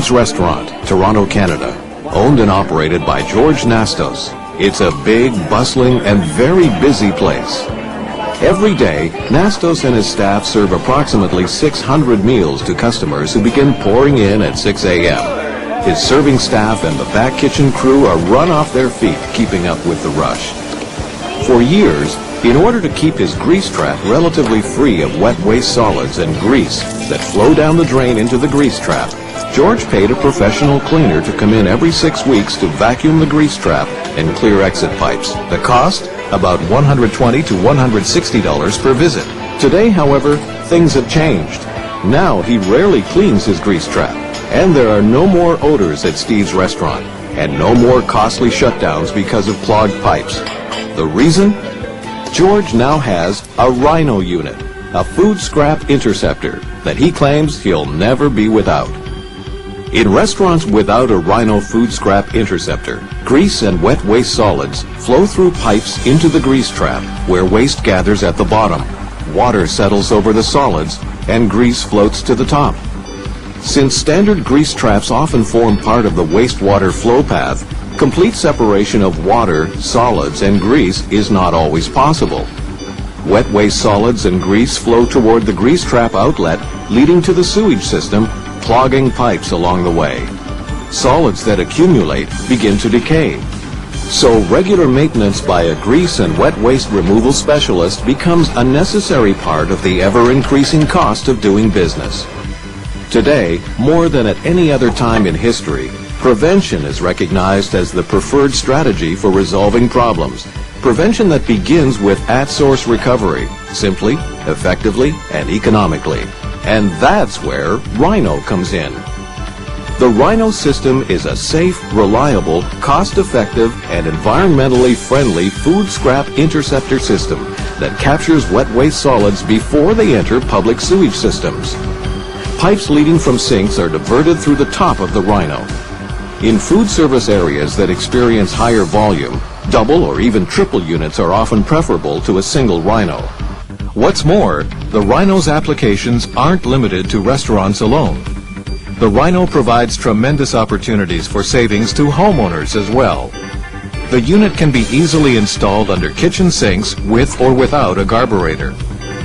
Steve's Restaurant, Toronto, Canada, owned and operated by George Nastos. It's a big, bustling, and very busy place. Every day, Nastos and his staff serve approximately 600 meals to customers who begin pouring in at 6 a.m. His serving staff and the back kitchen crew are run off their feet keeping up with the rush. For years, in order to keep his grease trap relatively free of wet waste solids and grease that flow down the drain into the grease trap, George paid a professional cleaner to come in every 6 weeks to vacuum the grease trap and clear exit pipes. The cost? About $120 to $160 per visit. Today, however, things have changed. Now he rarely cleans his grease trap, and there are no more odors at Steve's Restaurant, and no more costly shutdowns because of clogged pipes. The reason? George now has a Rhino unit, a food scrap interceptor that he claims he'll never be without. In restaurants without a Rhino food scrap interceptor, grease and wet waste solids flow through pipes into the grease trap, where waste gathers at the bottom. Water settles over the solids, and grease floats to the top. Since standard grease traps often form part of the wastewater flow path, complete separation of water, solids, and grease is not always possible. Wet waste solids and grease flow toward the grease trap outlet, leading to the sewage system, clogging pipes along the way. Solids that accumulate begin to decay. So regular maintenance by a grease and wet waste removal specialist becomes a necessary part of the ever-increasing cost of doing business. Today, more than at any other time in history, prevention is recognized as the preferred strategy for resolving problems. Prevention that begins with at-source recovery, simply, effectively, and economically. And that's where Rhino comes in. The Rhino system is a safe, reliable, cost-effective, and environmentally friendly food scrap interceptor system that captures wet waste solids before they enter public sewage systems. Pipes leading from sinks are diverted through the top of the Rhino. In food service areas that experience higher volume, double or even triple units are often preferable to a single Rhino. What's more, the Rhino's applications aren't limited to restaurants alone. The Rhino provides tremendous opportunities for savings to homeowners as well. The unit can be easily installed under kitchen sinks with or without a garburator.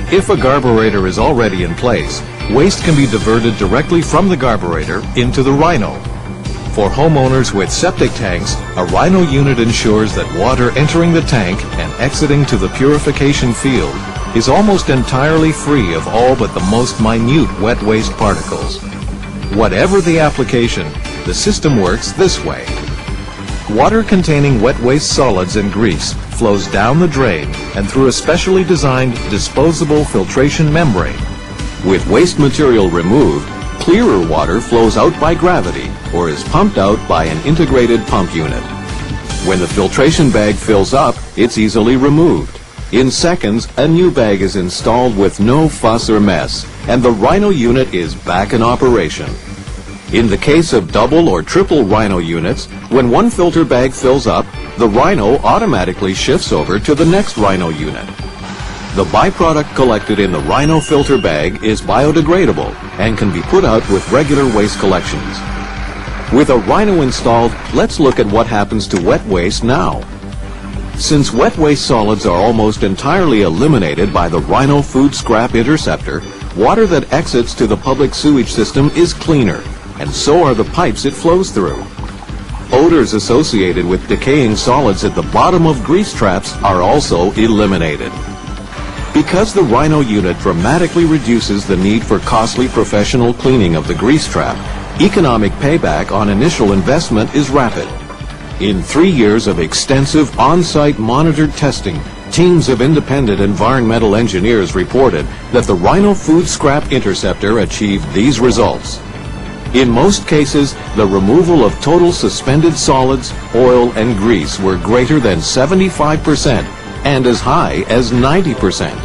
If a garburator is already in place, waste can be diverted directly from the garburator into the Rhino. For homeowners with septic tanks, a Rhino unit ensures that water entering the tank and exiting to the purification field is almost entirely free of all but the most minute wet waste particles. Whatever the application, the system works this way. Water containing wet waste solids and grease flows down the drain and through a specially designed disposable filtration membrane. With waste material removed, clearer water flows out by gravity or is pumped out by an integrated pump unit. When the filtration bag fills up, it's easily removed. In seconds, a new bag is installed with no fuss or mess, and the Rhino unit is back in operation. In the case of double or triple Rhino units, when one filter bag fills up, the Rhino automatically shifts over to the next Rhino unit. The byproduct collected in the Rhino filter bag is biodegradable and can be put out with regular waste collections. With a Rhino installed, let's look at what happens to wet waste now. Since wet waste solids are almost entirely eliminated by the Rhino food scrap interceptor, water that exits to the public sewage system is cleaner, and so are the pipes it flows through. Odors associated with decaying solids at the bottom of grease traps are also eliminated. Because the Rhino unit dramatically reduces the need for costly professional cleaning of the grease trap, economic payback on initial investment is rapid. In 3 years of extensive on-site monitored testing, teams of independent environmental engineers reported that the Rhino food scrap interceptor achieved these results. In most cases, the removal of total suspended solids, oil, and grease were greater than 75% and as high as 90%.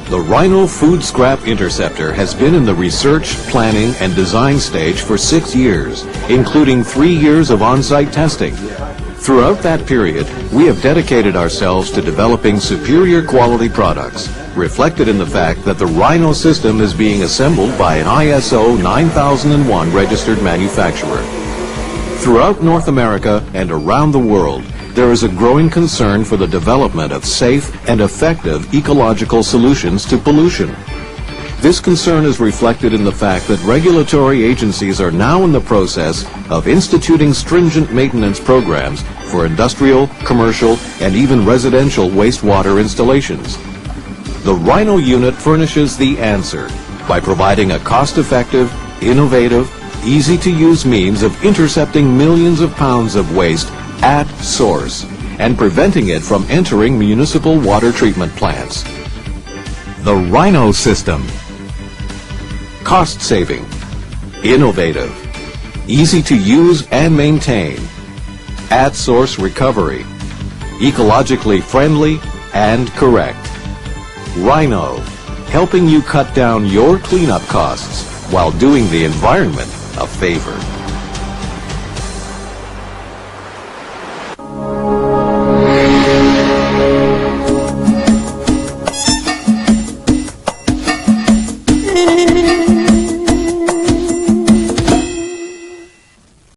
The Rhino food scrap interceptor has been in the research, planning, and design stage for 6 years, including 3 years of on-site testing. Throughout that period, we have dedicated ourselves to developing superior quality products, reflected in the fact that the Rhino system is being assembled by an ISO 9001 registered manufacturer. Throughout North America and around the world, there is a growing concern for the development of safe and effective ecological solutions to pollution. This concern is reflected in the fact that regulatory agencies are now in the process of instituting stringent maintenance programs for industrial, commercial, and even residential wastewater installations. The Rhino unit furnishes the answer by providing a cost-effective, innovative, easy-to-use means of intercepting millions of pounds of waste at source and preventing it from entering municipal water treatment plants. The Rhino system. Cost-saving, innovative, easy to use and maintain, at-source recovery, ecologically friendly and correct. Rhino, helping you cut down your cleanup costs while doing the environment a favor.